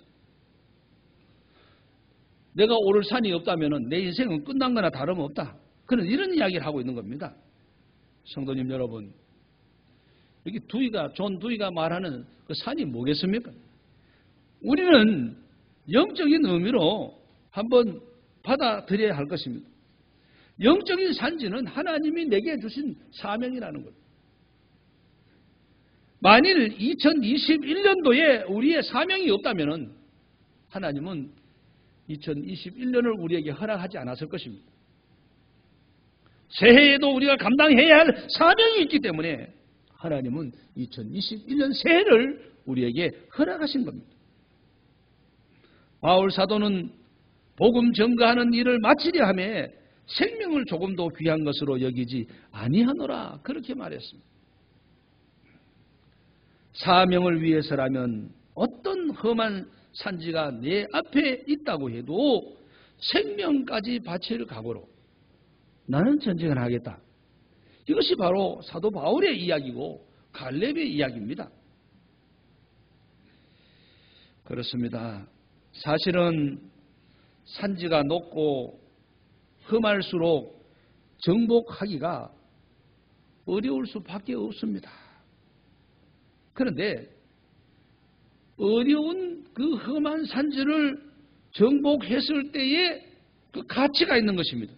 내가 오를 산이 없다면 내 인생은 끝난 거나 다름없다. 그는 이런 이야기를 하고 있는 겁니다. 성도님 여러분, 여기 존 두이가 말하는 그 산이 뭐겠습니까? 우리는 영적인 의미로 한번 받아들여야 할 것입니다. 영적인 산지는 하나님이 내게 주신 사명이라는 것. 만일 2021년도에 우리의 사명이 없다면 하나님은 2021년을 우리에게 허락하지 않았을 것입니다. 새해에도 우리가 감당해야 할 사명이 있기 때문에 하나님은 2021년 새해를 우리에게 허락하신 겁니다. 바울 사도는 복음 전가하는 일을 마치려 하며 생명을 조금도 귀한 것으로 여기지 아니하노라 그렇게 말했습니다. 사명을 위해서라면 어떤 험한 산지가 내 앞에 있다고 해도 생명까지 바칠 각오로 나는 전쟁을 하겠다. 이것이 바로 사도 바울의 이야기고 갈렙의 이야기입니다. 그렇습니다. 사실은 산지가 높고 험할수록 정복하기가 어려울 수밖에 없습니다. 그런데 어려운 그 험한 산지를 정복했을 때에 그 가치가 있는 것입니다.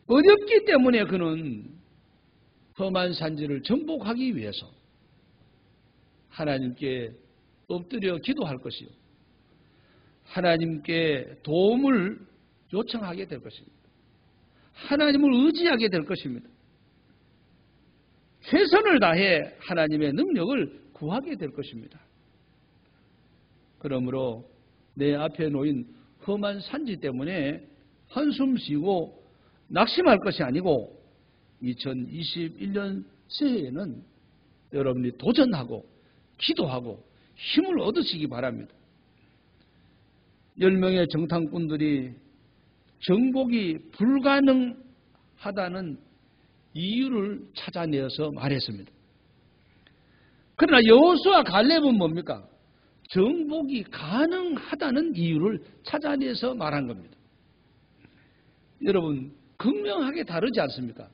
어렵기 때문에 그는 험한 산지를 정복하기 위해서 하나님께 엎드려 기도할 것이요. 하나님께 도움을 요청하게 될 것입니다. 하나님을 의지하게 될 것입니다. 최선을 다해 하나님의 능력을 구하게 될 것입니다. 그러므로 내 앞에 놓인 험한 산지 때문에 한숨 쉬고 낙심할 것이 아니고 2021년 새해에는 여러분이 도전하고 기도하고 힘을 얻으시기 바랍니다. 10명의 정탐꾼들이 정복이 불가능하다는 이유를 찾아내어서 말했습니다. 그러나 여호수아 갈렙은 뭡니까? 정복이 가능하다는 이유를 찾아내서 말한 겁니다. 여러분, 극명하게 다르지 않습니까?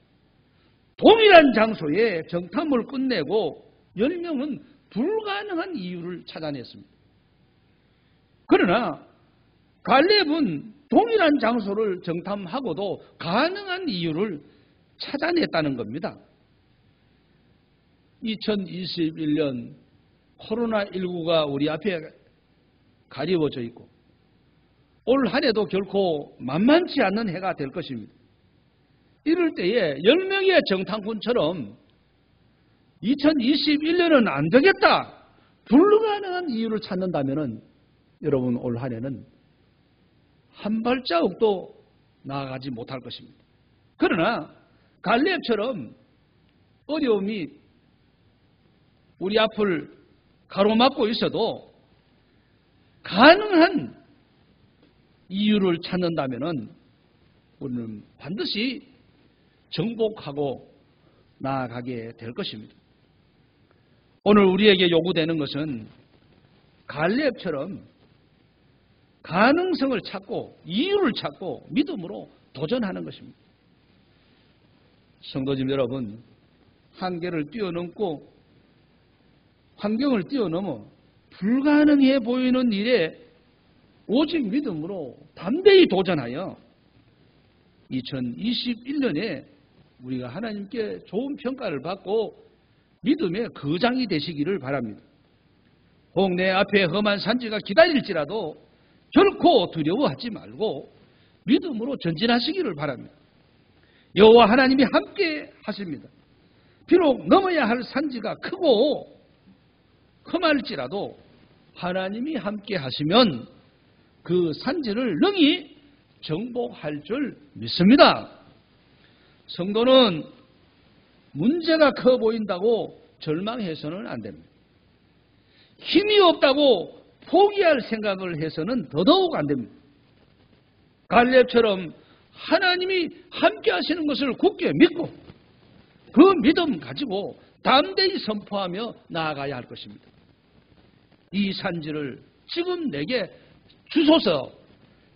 동일한 장소에 정탐을 끝내고 10명은 불가능한 이유를 찾아냈습니다. 그러나 갈렙은 동일한 장소를 정탐하고도 가능한 이유를 찾아냈다는 겁니다. 2021년 코로나19가 우리 앞에 가리워져 있고 올 한 해도 결코 만만치 않는 해가 될 것입니다. 이럴 때에 10명의 정탐꾼처럼 2021년은 안 되겠다, 불가능한 이유를 찾는다면 여러분 올 한 해는 한 발자국도 나아가지 못할 것입니다. 그러나 갈렙처럼 어려움이 우리 앞을 가로막고 있어도 가능한 이유를 찾는다면 우리는 반드시 정복하고 나아가게 될 것입니다. 오늘 우리에게 요구되는 것은 갈렙처럼 가능성을 찾고 이유를 찾고 믿음으로 도전하는 것입니다. 성도님 여러분, 한계를 뛰어넘고 환경을 뛰어넘어 불가능해 보이는 일에 오직 믿음으로 담대히 도전하여 2021년에 우리가 하나님께 좋은 평가를 받고 믿음의 거장이 되시기를 바랍니다. 혹 내 앞에 험한 산지가 기다릴지라도 결코 두려워하지 말고 믿음으로 전진하시기를 바랍니다. 여호와 하나님이 함께 하십니다. 비록 넘어야 할 산지가 크고 험할지라도 하나님이 함께 하시면 그 산지를 능히 정복할 줄 믿습니다. 성도는 문제가 커 보인다고 절망해서는 안 됩니다. 힘이 없다고 포기할 생각을 해서는 더더욱 안 됩니다. 갈렙처럼 하나님이 함께 하시는 것을 굳게 믿고 그 믿음 가지고 담대히 선포하며 나아가야 할 것입니다. 이 산지를 지금 내게 주소서,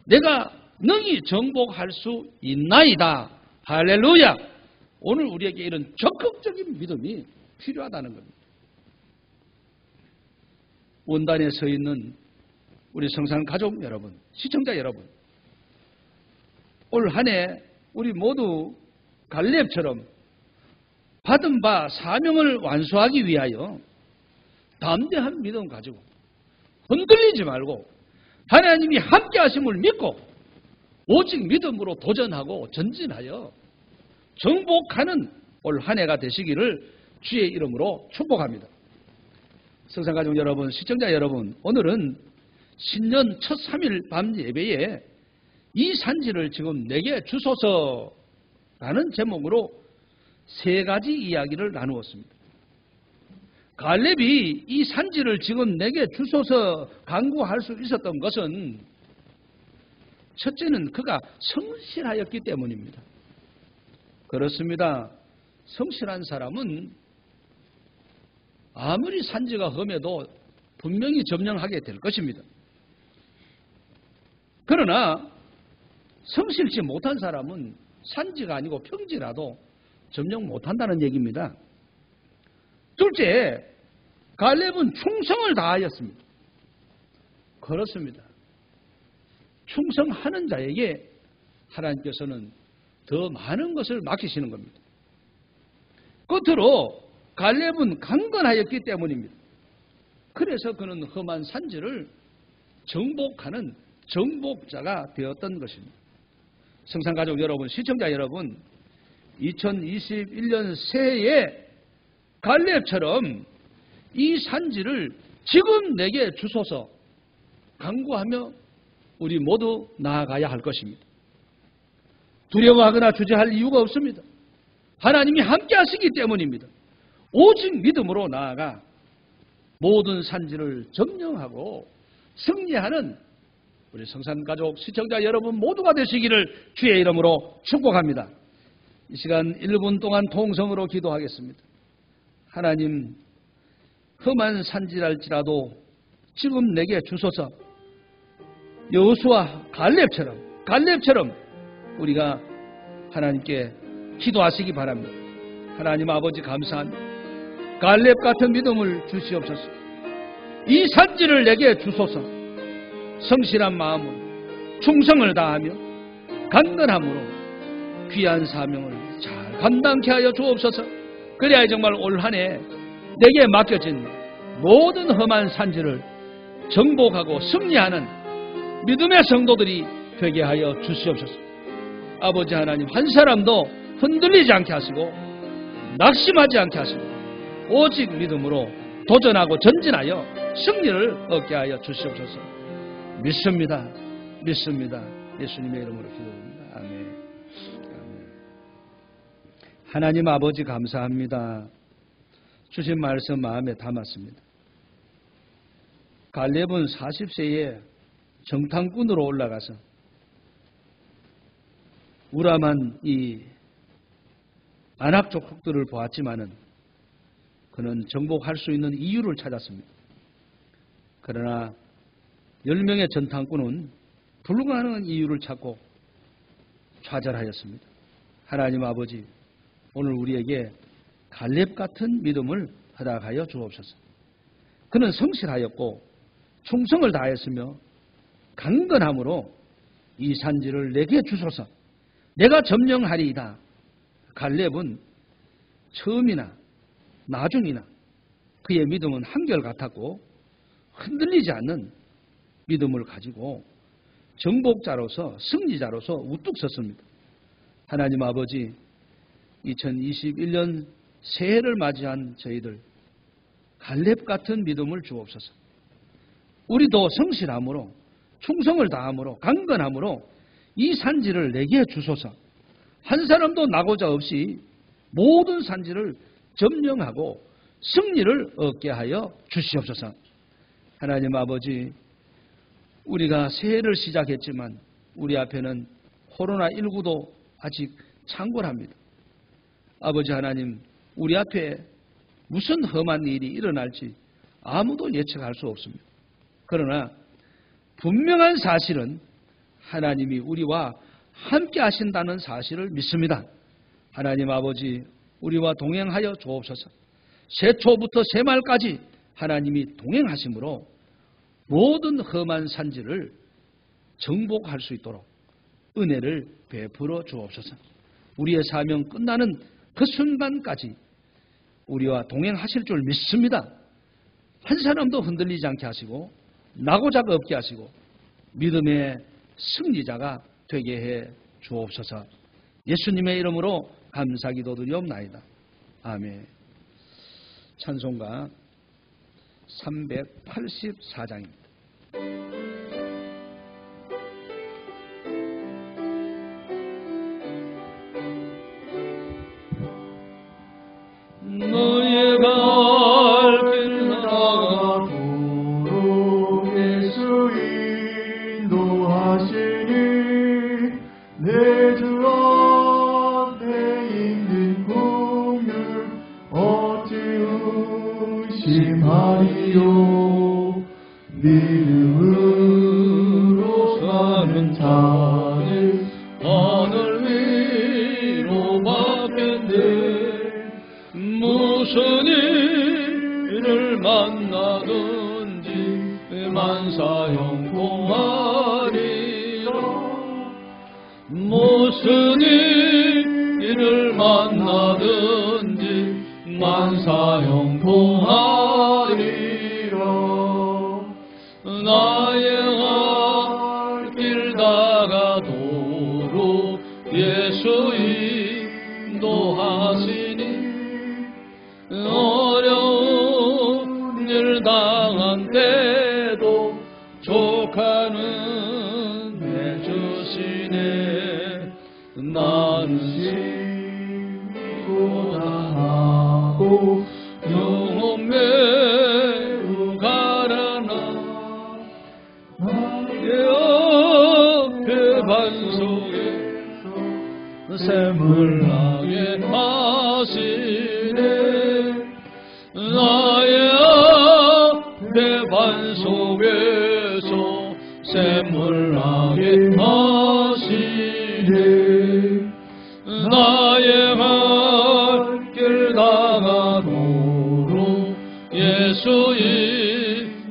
내가 능히 정복할 수 있나이다. 할렐루야. 오늘 우리에게 이런 적극적인 믿음이 필요하다는 겁니다. 원단에 서 있는 우리 성산 가족 여러분, 시청자 여러분, 올 한 해 우리 모두 갈렙처럼 받은 바 사명을 완수하기 위하여 담대한 믿음 가지고 흔들리지 말고 하나님이 함께 하심을 믿고 오직 믿음으로 도전하고 전진하여 정복하는 올 한 해가 되시기를 주의 이름으로 축복합니다. 성산가족 여러분, 시청자 여러분, 오늘은 신년 첫 3일 밤 예배에 이 산지를 지금 내게 주소서라는 제목으로 3가지 이야기를 나누었습니다. 갈렙이 이 산지를 지금 내게 주소서 간구할 수 있었던 것은 첫째는 그가 성실하였기 때문입니다. 그렇습니다. 성실한 사람은 아무리 산지가 험해도 분명히 점령하게 될 것입니다. 그러나 성실치 못한 사람은 산지가 아니고 평지라도 점령 못한다는 얘기입니다. 둘째, 갈렙은 충성을 다하였습니다. 그렇습니다. 충성하는 자에게 하나님께서는 더 많은 것을 맡기시는 겁니다. 끝으로 갈렙은 강건하였기 때문입니다. 그래서 그는 험한 산지를 정복하는 정복자가 되었던 것입니다. 성산가족 여러분, 시청자 여러분, 2021년 새해에 갈렙처럼 이 산지를 지금 내게 주소서 간구하며 우리 모두 나아가야 할 것입니다. 두려워하거나 주저할 이유가 없습니다. 하나님이 함께 하시기 때문입니다. 오직 믿음으로 나아가 모든 산지를 점령하고 승리하는 우리 성산가족 시청자 여러분 모두가 되시기를 주의 이름으로 축복합니다. 이 시간 1분 동안 통성으로 기도하겠습니다. 하나님, 험한 산지랄지라도 지금 내게 주소서. 여호수아 갈렙처럼 우리가 하나님께 기도하시기 바랍니다. 하나님 아버지 감사합니다. 갈렙 같은 믿음을 주시옵소서. 이 산지를 내게 주소서. 성실한 마음으로 충성을 다하며 간절함으로 귀한 사명을 잘 감당케 하여 주옵소서. 그래야 정말 올 한 해 내게 맡겨진 모든 험한 산지를 정복하고 승리하는 믿음의 성도들이 되게 하여 주시옵소서. 아버지 하나님, 한 사람도 흔들리지 않게 하시고 낙심하지 않게 하시고 오직 믿음으로 도전하고 전진하여 승리를 얻게 하여 주시옵소서. 믿습니다. 예수님의 이름으로 기도합니다. 아멘. 하나님 아버지 감사합니다. 주신 말씀 마음에 담았습니다. 갈렙은 40세에 정탐꾼으로 올라가서 우람한 이 아낙 족속들을 보았지만은 그는 정복할 수 있는 이유를 찾았습니다. 그러나 10명의 전탐꾼은 불가능한 이유를 찾고 좌절하였습니다. 하나님 아버지, 오늘 우리에게 갈렙 같은 믿음을 허락하여 주옵소서. 그는 성실하였고 충성을 다했으며 강건함으로 이 산지를 내게 주소서. 내가 점령하리이다. 갈렙은 처음이나 나중이나 그의 믿음은 한결같았고 흔들리지 않는 믿음을 가지고 정복자로서 승리자로서 우뚝 섰습니다. 하나님 아버지, 2021년 새해를 맞이한 저희들 갈렙 같은 믿음을 주옵소서. 우리도 성실함으로 충성을 다함으로 강건함으로 이 산지를 내게 주소서. 한 사람도 나고자 없이 모든 산지를 점령하고 승리를 얻게 하여 주시옵소서. 하나님 아버지, 우리가 새해를 시작했지만 우리 앞에는 코로나19도 아직 창궐합니다. 아버지 하나님, 우리 앞에 무슨 험한 일이 일어날지 아무도 예측할 수 없습니다. 그러나 분명한 사실은 하나님이 우리와 함께 하신다는 사실을 믿습니다. 하나님 아버지, 우리와 동행하여 주옵소서. 새초부터 새말까지 하나님이 동행하심으로 모든 험한 산지를 정복할 수 있도록 은혜를 베풀어 주옵소서. 우리의 사명 끝나는 그 순간까지 우리와 동행하실 줄 믿습니다. 한 사람도 흔들리지 않게 하시고 나고자가 없게 하시고 믿음의 승리자가 되게 해 주옵소서. 예수님의 이름으로 감사기도 드리옵나이다. 아멘. 찬송가 384장입니다. 너의 갈 길 나가도록 예수 인도하시니 내 주 앞에 있는 국률 어찌 의심하리요. 믿음으로 사는 자는 하늘 위로 받겠네. 무슨 일을 만나든지 만사형통하리라. 무슨 일을 만나든지 만사형통하리라. 나의 갈 길 다가도록 예수 인도하시니 심고 당하고 영혼 매우 가라나 나의 어깨 반속에 샘을 나게 하시네 나의 어깨 반속에서 샘을 나게 하시네 나의 갈 당하도록 예수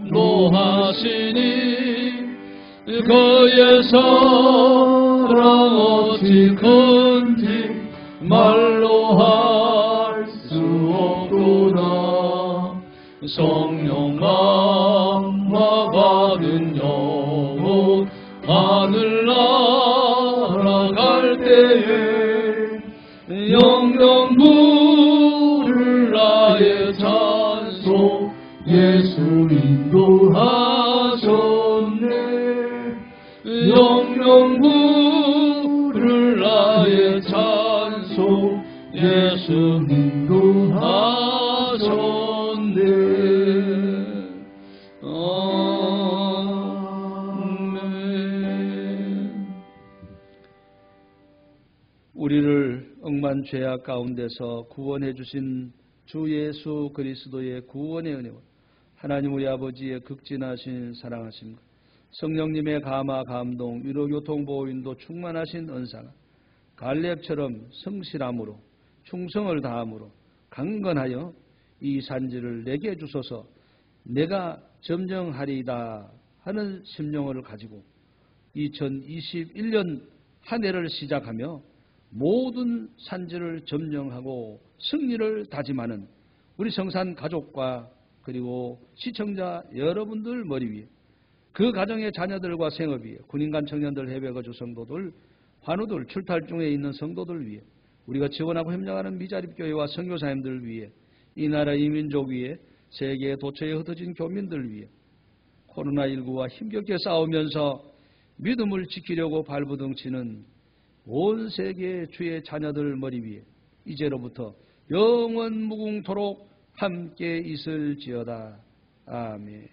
인도하시니 그의 사랑 어찌 큰지 말로 할 수 없도다 성령 감화 받은 영혼 하늘 날아갈 때에 영영 부를 나의 찬송 예수 인도하셨네 영영 부를 나의 찬송 예수 인도하셨네 아멘. 우리를 억만 죄악 가운데서 구원해 주신 주 예수 그리스도의 구원의 은혜와 하나님 우리 아버지의 극진하신 사랑하심과 성령님의 감화 감동 위로 교통 보호인도 충만하신 은사가 갈렙처럼 성실함으로 충성을 다함으로 강건하여 이 산지를 내게 주소서 내가 점령하리이다 하는 심령을 가지고 2021년 한 해를 시작하며 모든 산지를 점령하고 승리를 다짐하는 우리 성산 가족과 그리고 시청자 여러분들 머리 위에 그 가정의 자녀들과 생업 위에 군인간 청년들 해외 거주 성도들 환우들 출탈 중에 있는 성도들 위에 우리가 지원하고 협력하는 미자립교회와 선교사님들 위에 이 나라 이 민족 위에 세계의 도처에 흩어진 교민들 위에 코로나19와 힘겹게 싸우면서 믿음을 지키려고 발부둥치는 온 세계의 주의 자녀들 머리 위에 이제로부터 영원 무궁토록 함께 있을지어다. 아멘.